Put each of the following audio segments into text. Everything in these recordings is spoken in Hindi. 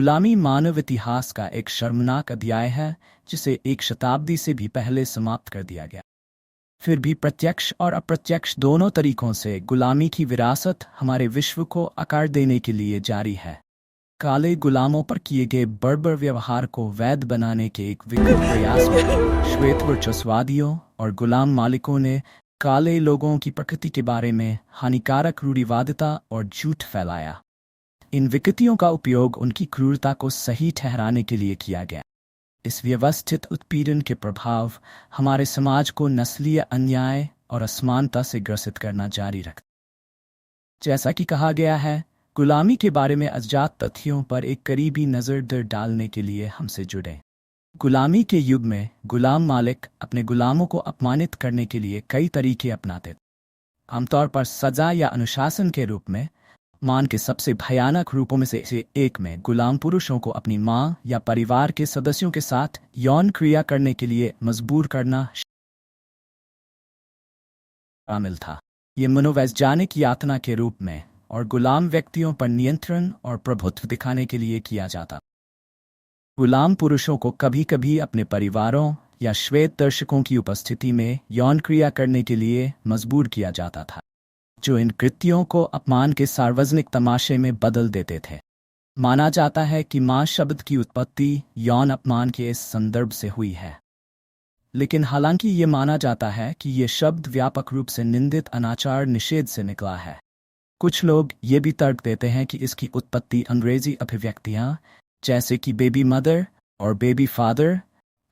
गुलामी मानव इतिहास का एक शर्मनाक अध्याय है जिसे एक शताब्दी से भी पहले समाप्त कर दिया गया। फिर भी प्रत्यक्ष और अप्रत्यक्ष दोनों तरीकों से गुलामी की विरासत हमारे विश्व को आकार देने के लिए जारी है। काले गुलामों पर किए गए बर्बर व्यवहार को वैध बनाने के एक विकट प्रयास में श्वेत वर्चस्ववादियों और गुलाम मालिकों ने काले लोगों की प्रकृति के बारे में हानिकारक रूढ़िवादिता और झूठ फैलाया। इन विकृतियों का उपयोग उनकी क्रूरता को सही ठहराने के लिए किया गया। इस व्यवस्थित उत्पीड़न के प्रभाव हमारे समाज को नस्लीय अन्याय और असमानता से ग्रसित करना जारी रखते। जैसा कि कहा गया है, गुलामी के बारे में अज्ञात तथ्यों पर एक करीबी नज़र डालने के लिए हमसे जुड़ें। गुलामी के युग में गुलाम मालिक अपने गुलामों को अपमानित करने के लिए कई तरीके अपनाते थे। आमतौर पर सजा या अनुशासन के रूप में मान के सबसे भयानक रूपों में से एक में गुलाम पुरुषों को अपनी मां या परिवार के सदस्यों के साथ यौन क्रिया करने के लिए मजबूर करना शामिल था। ये मनोवैज्ञानिक यातना के रूप में और गुलाम व्यक्तियों पर नियंत्रण और प्रभुत्व दिखाने के लिए किया जाता। गुलाम पुरुषों को कभी कभी अपने परिवारों या श्वेत दर्शकों की उपस्थिति में यौन क्रिया करने के लिए मजबूर किया जाता था, जो इन कृत्यों को अपमान के सार्वजनिक तमाशे में बदल देते थे। माना जाता है कि मां शब्द की उत्पत्ति यौन अपमान के इस संदर्भ से हुई है, लेकिन हालांकि ये माना जाता है कि ये शब्द व्यापक रूप से निंदित अनाचार निषेध से निकला है। कुछ लोग ये भी तर्क देते हैं कि इसकी उत्पत्ति अंग्रेजी अभिव्यक्तियां जैसे कि बेबी मदर और बेबी फादर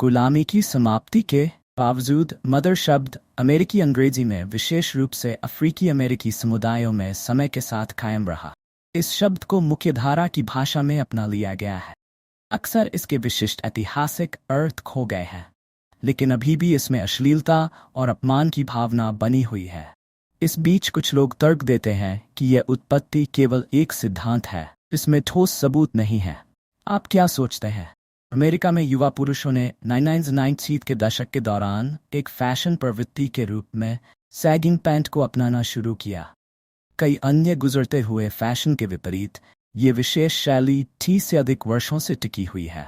गुलामी की समाप्ति के बावजूद मदर शब्द अमेरिकी अंग्रेजी में विशेष रूप से अफ्रीकी अमेरिकी समुदायों में समय के साथ कायम रहा। इस शब्द को मुख्यधारा की भाषा में अपना लिया गया है। अक्सर इसके विशिष्ट ऐतिहासिक अर्थ खो गए हैं, लेकिन अभी भी इसमें अश्लीलता और अपमान की भावना बनी हुई है। इस बीच कुछ लोग तर्क देते हैं कि यह उत्पत्ति केवल एक सिद्धांत है, इसमें ठोस सबूत नहीं है। आप क्या सोचते हैं? अमेरिका में युवा पुरुषों ने 1990 के दशक के दौरान एक फैशन प्रवृत्ति के रूप में सैगिंग पैंट को अपनाना शुरू किया। कई अन्य गुजरते हुए फैशन के विपरीत ये विशेष शैली 30 से अधिक वर्षों से टिकी हुई है।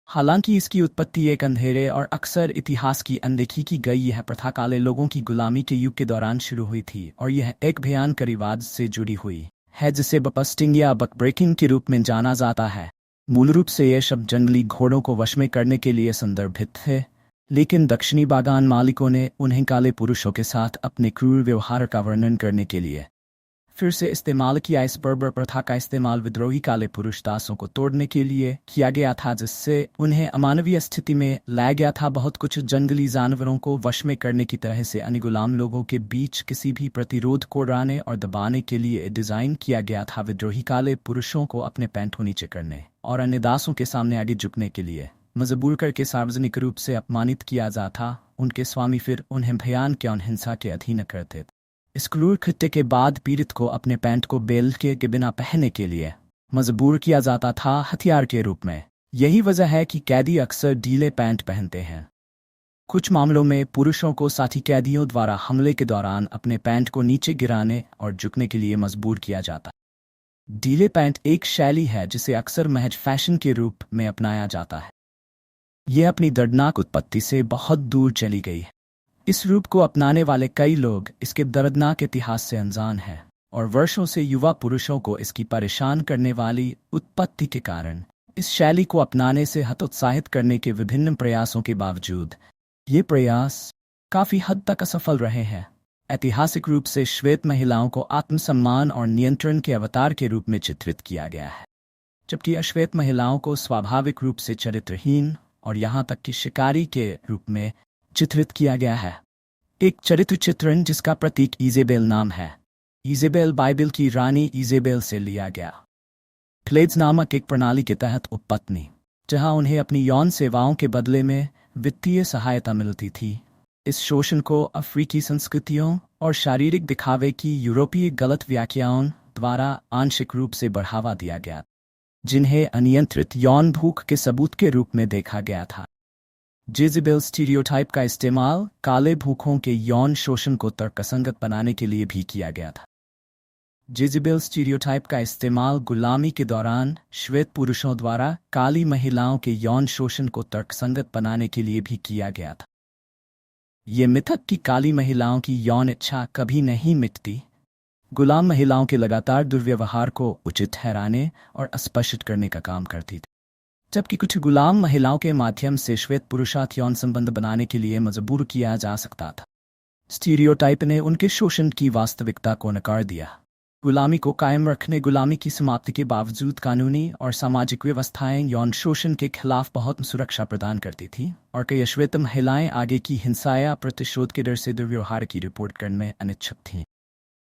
हालांकि इसकी उत्पत्ति एक अंधेरे और अक्सर इतिहास की अनदेखी की गई यह प्रथा काले लोगों की गुलामी के युग के दौरान शुरू हुई थी, और यह एक भयानक रिवाज से जुड़ी हुई है जिसे बकबस्टिंग या बकब्रेकिंग के रूप में जाना जाता है। मूल रूप से ये शब्द जंगली घोड़ों को वश में करने के लिए संदर्भित थे, लेकिन दक्षिणी बागान मालिकों ने उन्हें काले पुरुषों के साथ अपने क्रूर व्यवहार का वर्णन करने के लिए फिर से इस्तेमाल किया। इस बर्बर प्रथा का इस्तेमाल विद्रोही काले पुरुष दासों को तोड़ने के लिए किया गया था, जिससे उन्हें अमानवीय स्थिति में लाया गया था। बहुत कुछ जंगली जानवरों को वश में करने की तरह से अन्य गुलाम लोगों के बीच किसी भी प्रतिरोध को हराने और दबाने के लिए डिजाइन किया गया था। विद्रोही काले पुरुषों को अपने पैंट को नीचे करने और अन्य दासों के सामने आगे झुकने के लिए मजबूर करके सार्वजनिक रूप से अपमानित किया जाता। उनके स्वामी फिर उन्हें भयानक यौन हिंसा के अधीन करते थे। इस क्रूर कृत्य के बाद पीड़ित को अपने पैंट को बेल्ट के बिना पहनने के लिए मजबूर किया जाता था, हथियार के रूप में। यही वजह है कि कैदी अक्सर ढीले पैंट पहनते हैं। कुछ मामलों में पुरुषों को साथी कैदियों द्वारा हमले के दौरान अपने पैंट को नीचे गिराने और झुकने के लिए मजबूर किया जाता। ढीले पैंट एक शैली है जिसे अक्सर महज फैशन के रूप में अपनाया जाता है। यह अपनी दर्दनाक उत्पत्ति से बहुत दूर चली गई है। इस रूप को अपनाने वाले कई लोग इसके दर्दनाक इतिहास से अनजान हैं, और वर्षों से युवा पुरुषों को इसकी परेशान करने वाली उत्पत्ति के कारण इस शैली को अपनाने से हतोत्साहित करने के विभिन्न प्रयासों के बावजूद ये प्रयास काफी हद तक असफल रहे हैं। ऐतिहासिक रूप से श्वेत महिलाओं को आत्मसम्मान और नियंत्रण के अवतार के रूप में चित्रित किया गया है, जबकि अश्वेत महिलाओं को स्वाभाविक रूप से चरित्रहीन और यहाँ तक कि शिकारी के रूप में चित्रित किया गया है। एक चरित्र चित्रण जिसका प्रतीक इजेबेल नाम है। इजेबेल बाइबल की रानी इजेबेल से लिया गया। प्लेड्स नामक एक प्रणाली के तहत उपपत्नी, जहां उन्हें अपनी यौन सेवाओं के बदले में वित्तीय सहायता मिलती थी। इस शोषण को अफ्रीकी संस्कृतियों और शारीरिक दिखावे की यूरोपीय गलत व्याख्याओं द्वारा आंशिक रूप से बढ़ावा दिया गया, जिन्हें अनियंत्रित यौन भूख के सबूत के रूप में देखा गया था। जेजेबेल स्टीरियोटाइप का इस्तेमाल काले भूखों के यौन शोषण को तर्कसंगत बनाने के लिए भी किया गया था। जेजेबेल स्टीरियोटाइप का इस्तेमाल गुलामी के दौरान श्वेत पुरुषों द्वारा काली महिलाओं के यौन शोषण को तर्कसंगत बनाने के लिए भी किया गया था। ये मिथक कि काली महिलाओं की यौन इच्छा कभी नहीं मिटती, गुलाम महिलाओं के लगातार दुर्व्यवहार को उचित ठहराने और स्पष्ट करने का काम करती थी, जबकि कुछ गुलाम महिलाओं के माध्यम से श्वेत पुरुषार्थ यौन संबंध बनाने के लिए मजबूर किया जा सकता था। स्टीरियोटाइप ने उनके शोषण की वास्तविकता को नकार दिया। गुलामी को कायम रखने गुलामी की समाप्ति के बावजूद कानूनी और सामाजिक व्यवस्थाएं यौन शोषण के खिलाफ बहुत सुरक्षा प्रदान करती थी, और कई श्वेत महिलाएं आगे की हिंसा या प्रतिशोध के डर से दुर्व्यवहार की रिपोर्ट करने में अनिच्छुक थीं।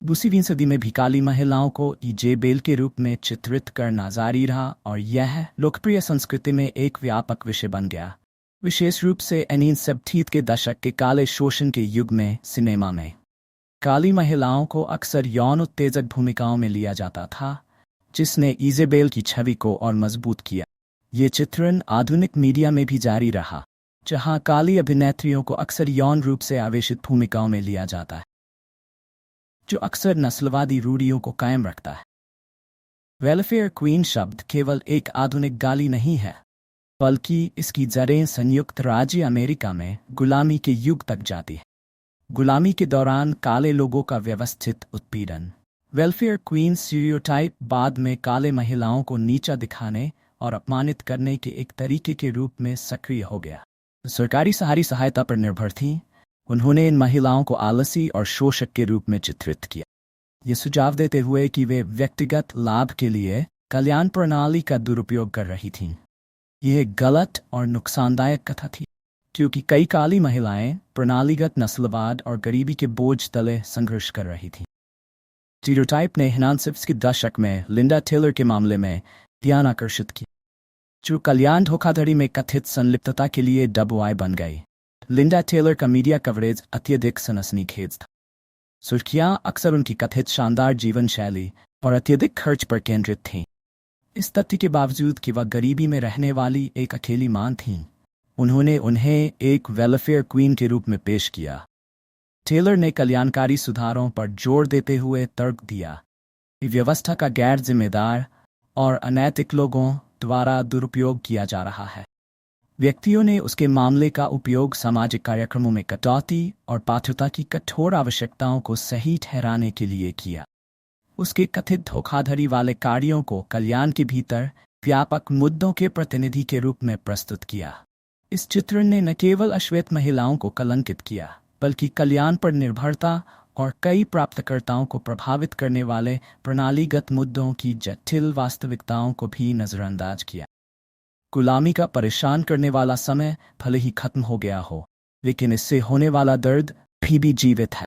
20वीं सदी में भी काली महिलाओं को जेजेबेल के रूप में चित्रित करना जारी रहा और यह लोकप्रिय संस्कृति में एक व्यापक विषय बन गया, विशेष रूप से 1970 के दशक के काले शोषण के युग में। सिनेमा में काली महिलाओं को अक्सर यौन उत्तेजक भूमिकाओं में लिया जाता था, जिसने इजेबेल की छवि को और मजबूत किया। ये चित्रण आधुनिक मीडिया में भी जारी रहा, जहां काली अभिनेत्रियों को अक्सर यौन रूप से आवेशित भूमिकाओं में लिया जाता है, जो अक्सर नस्लवादी रूढ़ियों को कायम रखता है। वेलफेयर क्वीन शब्द केवल एक आधुनिक गाली नहीं है, बल्कि इसकी जड़ें संयुक्त राज्य अमेरिका में गुलामी के युग तक जाती है। गुलामी के दौरान काले लोगों का व्यवस्थित उत्पीड़न। वेलफेयर क्वीन स्टीरियोटाइप बाद में काले महिलाओं को नीचा दिखाने और अपमानित करने के एक तरीके के रूप में सक्रिय हो गया। सरकारी सहायता पर निर्भर थीं, उन्होंने इन महिलाओं को आलसी और शोषक के रूप में चित्रित किया, ये सुझाव देते हुए कि वे व्यक्तिगत लाभ के लिए कल्याण प्रणाली का दुरुपयोग कर रही थीं। यह गलत और नुकसानदायक कथा थी, क्योंकि कई काली महिलाएं प्रणालीगत नस्लवाद और गरीबी के बोझ तले संघर्ष कर रही थीं। स्टीरियोटाइप ने 1990 के दशक में लिंडा टेलर के मामले में ध्यान आकर्षित किया, जो कल्याण धोखाधड़ी में कथित संलिप्तता के लिए डबवाई बन गई। लिंडा टेलर का मीडिया कवरेज अत्यधिक सनसनीखेज था। सुर्खियां अक्सर उनकी कथित शानदार जीवन शैली और अत्यधिक खर्च पर केंद्रित थीं। इस तथ्य के बावजूद कि वह गरीबी में रहने वाली एक अकेली मां थीं, उन्होंने उन्हें एक वेलफेयर क्वीन के रूप में पेश किया। टेलर ने कल्याणकारी सुधारों पर जोर देते हुए तर्क दिया कि व्यवस्था का गैर जिम्मेदार और अनैतिक लोगों द्वारा दुरुपयोग किया जा रहा है। व्यक्तियों ने उसके मामले का उपयोग सामाजिक कार्यक्रमों में कटौती और पात्रता की कठोर आवश्यकताओं को सही ठहराने के लिए किया। उसके कथित धोखाधड़ी वाले कार्यों को कल्याण के भीतर व्यापक मुद्दों के प्रतिनिधि के रूप में प्रस्तुत किया। इस चित्रण ने न केवल अश्वेत महिलाओं को कलंकित किया, बल्कि कल्याण पर निर्भरता और कई प्राप्तकर्ताओं को प्रभावित करने वाले प्रणालीगत मुद्दों की जटिल वास्तविकताओं को भी नजरअंदाज किया। गुलामी का परेशान करने वाला समय भले ही खत्म हो गया हो, लेकिन इससे होने वाला दर्द भी जीवित है।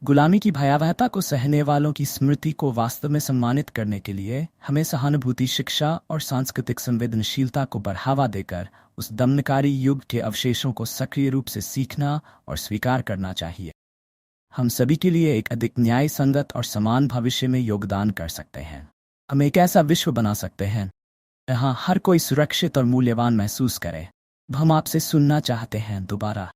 गुलामी की भयावहता को सहने वालों की स्मृति को वास्तव में सम्मानित करने के लिए हमें सहानुभूति, शिक्षा और सांस्कृतिक संवेदनशीलता को बढ़ावा देकर उस दमनकारी युग के अवशेषों को सक्रिय रूप से सीखना और स्वीकार करना चाहिए। हम सभी के लिए एक अधिक न्याय संगत और समान भविष्य में योगदान कर सकते हैं। हम एक ऐसा विश्व बना सकते हैं जहाँ हर कोई सुरक्षित और मूल्यवान महसूस करे। हम आपसे सुनना चाहते हैं दोबारा।